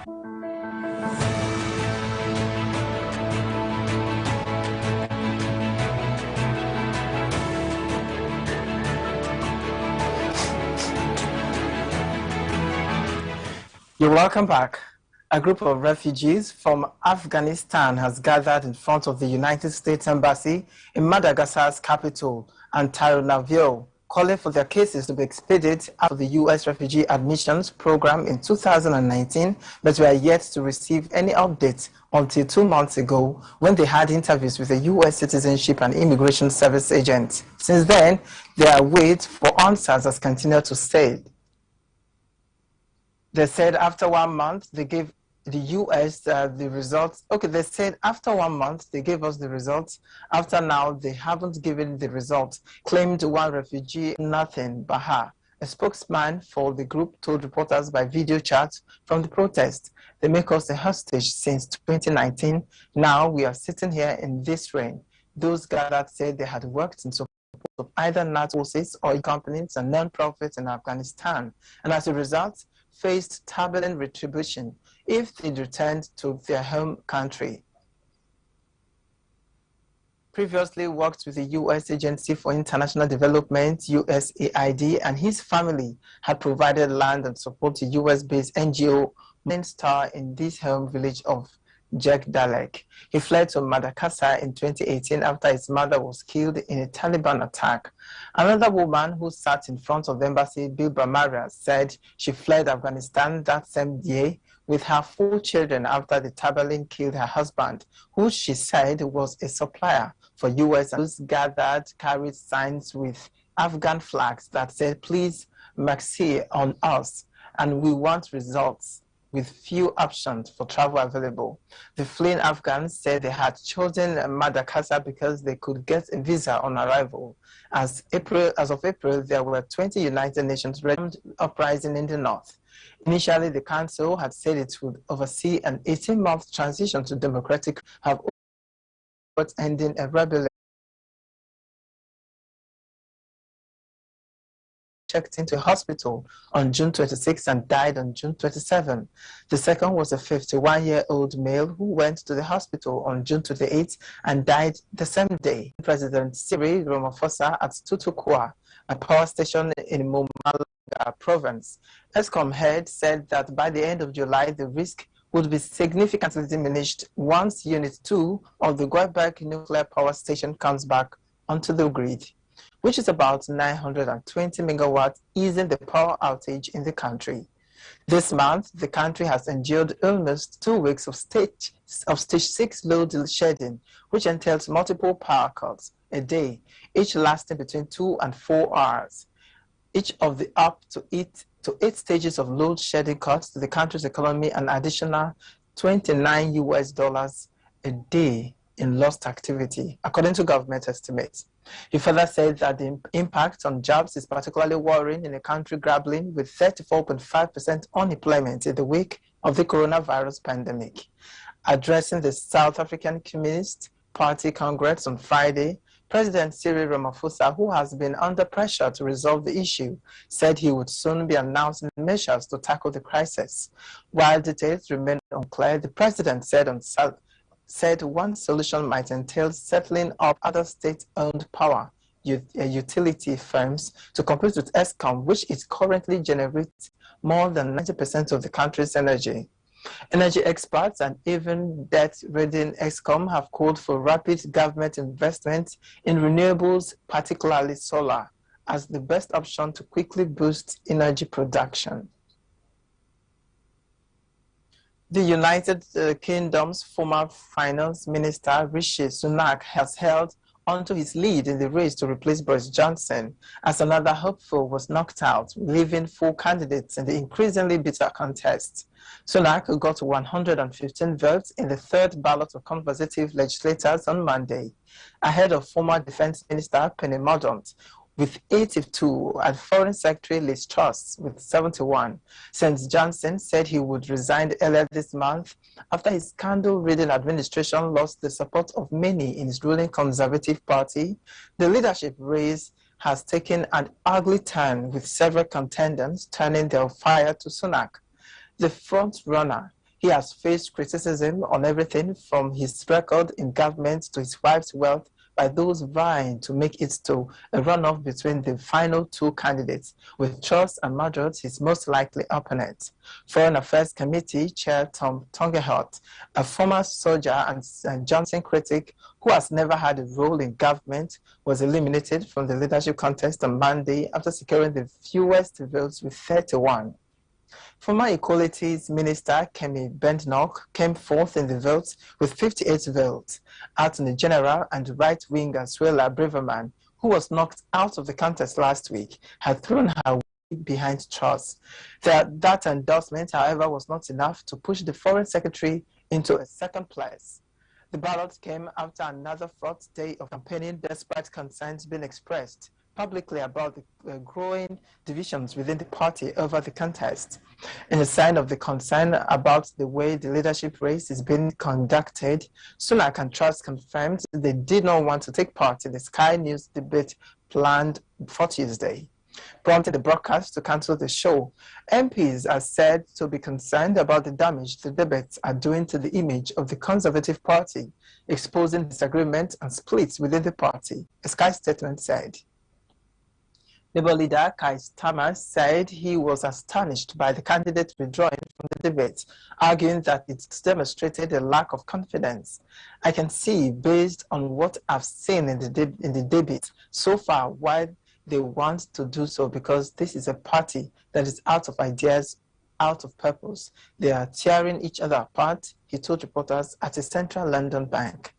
You're welcome back. A group of refugees from Afghanistan has gathered in front of the United States Embassy in Madagascar's capital, Antananarivo, calling for their cases to be expedited out of the U.S. refugee admissions program in 2019, but we are yet to receive any updates until 2 months ago when they had interviews with the U.S. Citizenship and Immigration Service agents. Since then, their wait for answers has continued to stay. They said after 1 month, they gave the U.S. The results. Okay, they said after 1 month, they gave us the results. After now, they haven't given the results. Claimed one refugee, nothing, Baha. A spokesman for the group told reporters by video chat from the protest. They make us a hostage since 2019. Now we are sitting here in this rain. Those gathered said they had worked in support of either NATO forces or companies and non-profits in Afghanistan. And as a result, faced turbulent retribution if they returned to their home country. Previously worked with the U.S. Agency for International Development, USAID, and his family had provided land and support to U.S.-based NGO main star in this home village of Jekdalek. He fled to Madagascar in 2018 after his mother was killed in a Taliban attack. Another woman who sat in front of the embassy, Bilba Maria, said she fled Afghanistan that same day with her 4 children after the Taliban killed her husband, who she said was a supplier for U.S. and those gathered carried signs with Afghan flags that said, "Please, Maxi on us, and we want results," with few options for travel available. The fleeing Afghans said they had chosen Madagascar because they could get a visa on arrival. As of April, there were 20 United Nations uprising in the north. Initially, the council had said it would oversee an 18-month transition to democratic, have ending a rebellion. Checked into a hospital on June 26 and died on June 27. The second was a 51-year-old male who went to the hospital on June 28 and died the same day. President Cyril Ramaphosa at Tutukwa, a power station in Mpumalanga province. ESCOM head said that by the end of July, the risk would be significantly diminished once Unit 2 of the Guaibak nuclear power station comes back onto the grid, which is about 920 megawatts, easing the power outage in the country. This month, the country has endured almost 2 weeks of stage 6 load shedding, which entails multiple power cuts a day, each lasting between 2 and 4 hours. Each of the up to 8 stages of load shedding costs the country's economy an additional $29 a day in lost activity, according to government estimates. He further said that the impact on jobs is particularly worrying in a country grappling with 34.5% unemployment in the wake of the coronavirus pandemic. Addressing the South African Communist Party Congress on Friday, President Cyril Ramaphosa, who has been under pressure to resolve the issue, said he would soon be announcing measures to tackle the crisis. While details remain unclear, the president said one solution might entail settling up other state-owned power utility firms to compete with ESCOM, which is currently generates more than 90% of the country's energy. Energy experts and even debt-ridden ESCOM have called for rapid government investment in renewables, particularly solar, as the best option to quickly boost energy production. The United Kingdom's former Finance Minister Rishi Sunak has held onto his lead in the race to replace Boris Johnson, as another hopeful was knocked out, leaving 4 candidates in the increasingly bitter contest. Sunak got 115 votes in the 3rd ballot of Conservative legislators on Monday, ahead of former Defense Minister Penny Mordaunt with 82 and Foreign Secretary Liz Truss with 71, since Johnson said he would resign earlier this month after his scandal-ridden administration lost the support of many in his ruling Conservative Party. The leadership race has taken an ugly turn, with several contenders turning their fire to Sunak. The front-runner, He has faced criticism on everything from his record in government to his wife's wealth by those vying to make it to a runoff between the final two candidates, with Truss and Marriott his most likely opponent. Foreign Affairs Committee Chair Tom Tongehout, a former soldier and Johnson critic who has never had a role in government, was eliminated from the leadership contest on Monday after securing the fewest votes with 31. Former Equalities Minister Kemi Badenoch came fourth in the votes with 58 votes. Attorney General and right-winger Suella Braverman, who was knocked out of the contest last week, had thrown her weight behind Truss. That endorsement, however, was not enough to push the Foreign Secretary into a second place. The ballot came after another fraught day of campaigning despite concerns being expressed publicly about the growing divisions within the party over the contest. In a sign of the concern about the way the leadership race is being conducted, Sunak and Truss confirmed they did not want to take part in the Sky News debate planned for Tuesday, prompting the broadcast to cancel the show. MPs are said to be concerned about the damage the debates are doing to the image of the Conservative Party, exposing disagreement and splits within the party, a Sky statement said. Labour leader Keir Starmer said he was astonished by the candidate withdrawing from the debate, arguing that it demonstrated a lack of confidence. I can see, based on what I've seen in the debate so far, why they want to do so, because this is a party that is out of ideas, out of purpose. They are tearing each other apart, he told reporters at a central London bank.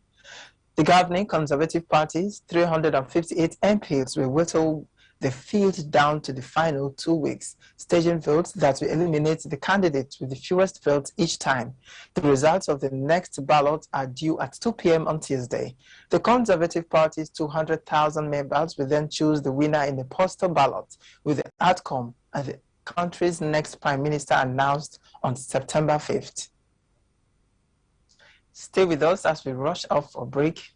The governing Conservative Party's 358 MPs will whittle the field down to the final 2 weeks, staging votes that will eliminate the candidate with the fewest votes each time. The results of the next ballot are due at 2 p.m. on Tuesday. The Conservative Party's 200,000 members will then choose the winner in the postal ballot, with the outcome of the country's next Prime Minister announced on September 5th. Stay with us as we rush off for break.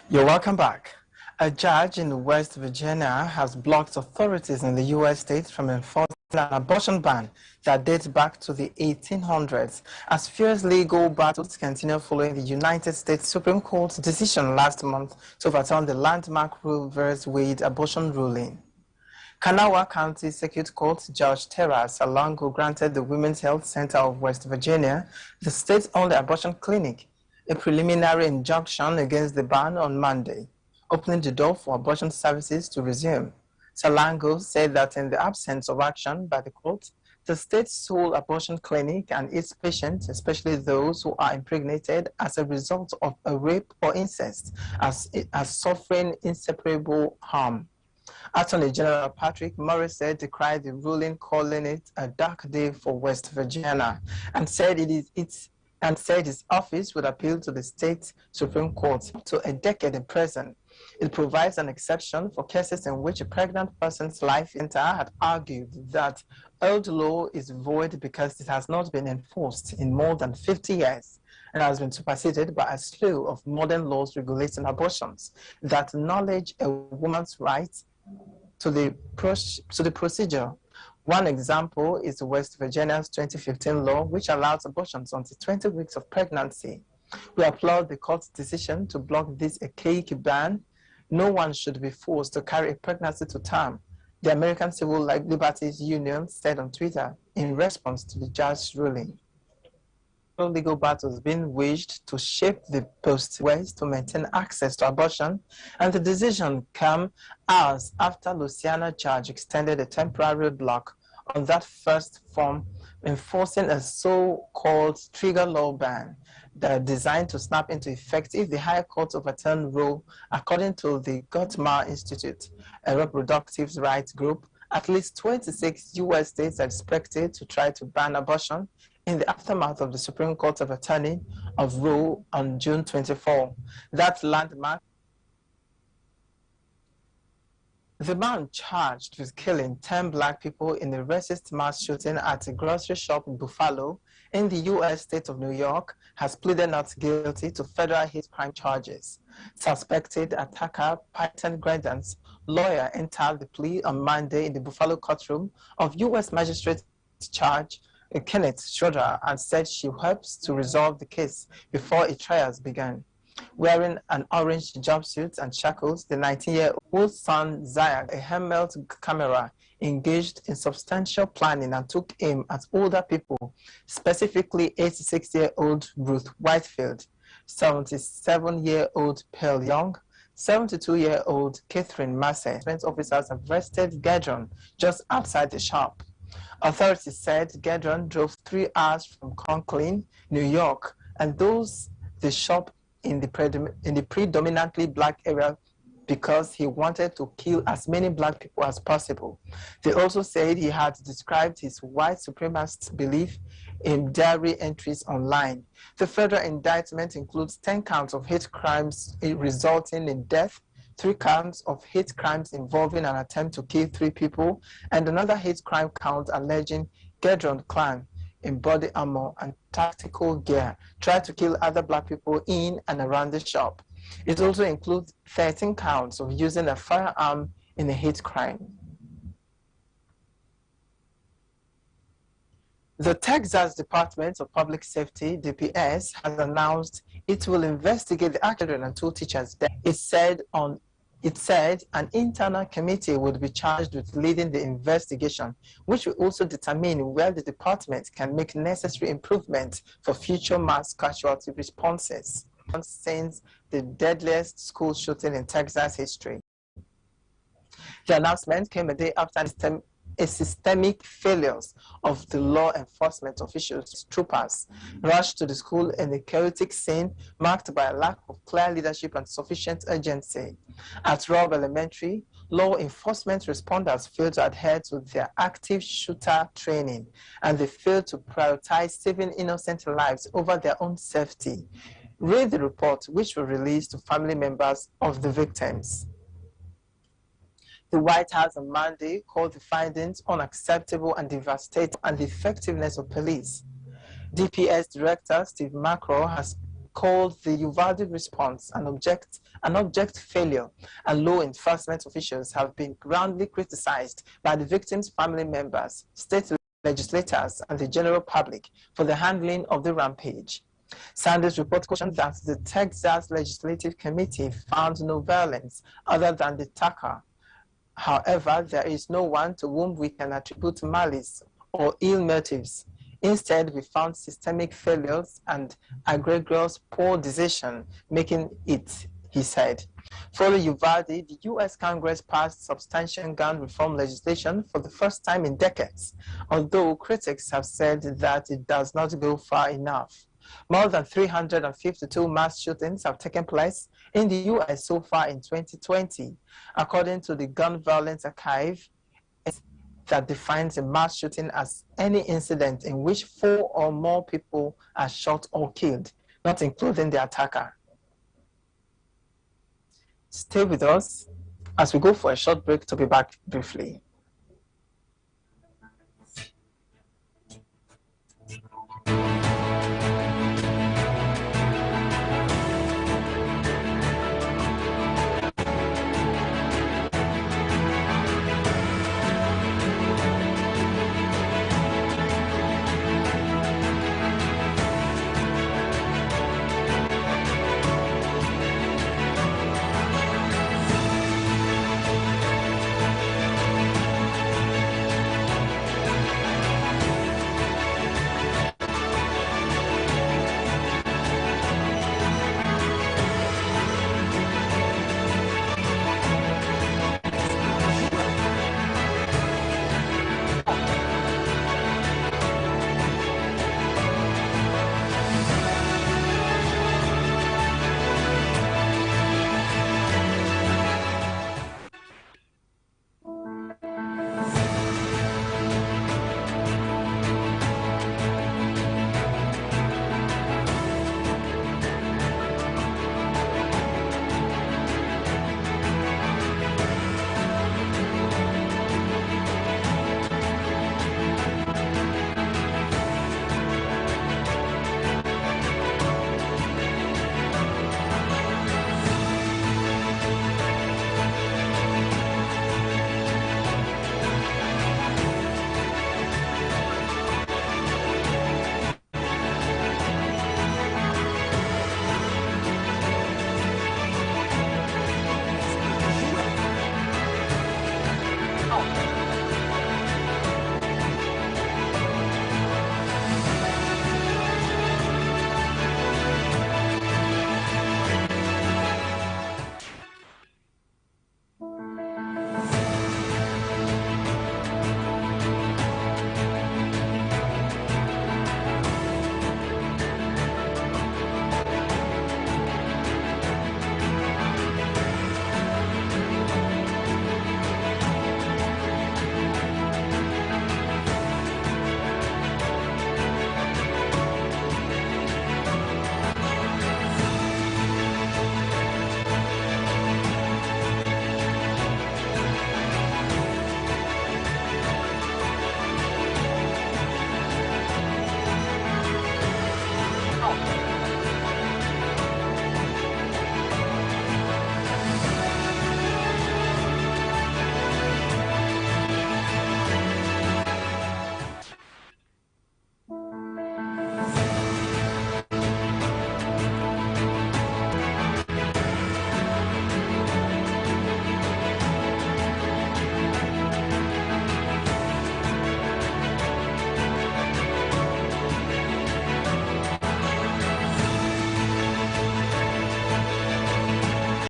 You're welcome back. A judge in West Virginia has blocked authorities in the U.S. state from enforcing an abortion ban that dates back to the 1800s, as fierce legal battles continue following the United States Supreme Court's decision last month to overturn the landmark Roe v. Wade abortion ruling. Kanawha County Circuit Court Judge Tara Salango granted the Women's Health Center of West Virginia, the state's only abortion clinic, a preliminary injunction against the ban on Monday, opening the door for abortion services to resume. Salango said that in the absence of action by the court, the state's sole abortion clinic and its patients, especially those who are impregnated as a result of a rape or incest, are suffering inseparable harm. Attorney General Patrick Morrisey decried the ruling, calling it a dark day for West Virginia, and said his office would appeal to the state Supreme Court up to a decade in prison. It provides an exception for cases in which a pregnant person's life had argued that old law is void because it has not been enforced in more than 50 years and has been superseded by a slew of modern laws regulating abortions that acknowledge a woman's rights to the procedure. One example is West Virginia's 2015 law, which allows abortions until 20 weeks of pregnancy. We applaud the court's decision to block this archaic ban. No one should be forced to carry a pregnancy to term, the American Civil Liberties Union said on Twitter in response to the judge's ruling. Legal battles being waged to shape the post-ways to maintain access to abortion, and the decision came hours after Louisiana judge extended a temporary block on that first form, enforcing a so-called trigger law ban that designed to snap into effect if the High Court overturned Roe. According to the Guttmacher Institute, a reproductive rights group, at least 26 U.S. states are expected to try to ban abortion in the aftermath of the Supreme Court overturning of Roe on June 24. That landmark. The man charged with killing 10 black people in a racist mass shooting at a grocery shop in Buffalo in the U.S. state of New York has pleaded not guilty to federal hate crime charges. Suspected attacker Peyton Grandin's lawyer entered the plea on Monday in the Buffalo courtroom of U.S. Magistrate Judge Kenneth Schroeder and said she hopes to resolve the case before a trial began. Wearing an orange jumpsuit and shackles, the 19-year-old son Zayag, a helmet camera, engaged in substantial planning and took aim at older people, specifically 86-year-old Ruth Whitefield, 77-year-old Pearl Young, 72-year-old Catherine Massey. Officers arrested Gedron just outside the shop. Authorities said Gedron drove 3 hours from Conklin, New York, and those the shop in the predominantly black area because he wanted to kill as many black people as possible. They also said he had described his white supremacist belief in diary entries online. The federal indictment includes 10 counts of hate crimes resulting in death, 3 counts of hate crimes involving an attempt to kill 3 people, and another hate crime count alleging Gedron clan in body armor and tactical gear tried to kill other black people in and around the shop. It also includes 13 counts of using a firearm in a hate crime. The Texas Department of Public Safety, DPS, has announced it will investigate the accident and 2 teachers' deaths. It said an internal committee would be charged with leading the investigation, which will also determine where the department can make necessary improvements for future mass casualty responses. Since the deadliest school shooting in Texas history. The announcement came a day after systemic failures of the law enforcement officials. Troopers rushed to the school in a chaotic scene marked by a lack of clear leadership and sufficient urgency. At Robb Elementary, law enforcement responders failed to adhere to their active shooter training, and they failed to prioritize saving innocent lives over their own safety. Read the report, which was released to family members of the victims. The White House on Monday called the findings unacceptable and devastating and the effectiveness of police. DPS Director Steve Macro has called the Uvalde response an object failure, and law enforcement officials have been roundly criticized by the victims' family members, state legislators, and the general public for the handling of the rampage. Sanders' report cautioned that the Texas Legislative Committee found no violence other than the attacker. However, there is no one to whom we can attribute malice or ill motives. Instead, we found systemic failures and egregious poor decision making it, he said. Following Uvalde, the U.S. Congress passed substantial gun reform legislation for the first time in decades, although critics have said that it does not go far enough. More than 352 mass shootings have taken place in the U.S. so far in 2020, according to the Gun Violence Archive, that defines a mass shooting as any incident in which 4 or more people are shot or killed, not including the attacker. Stay with us as we go for a short break to be back briefly.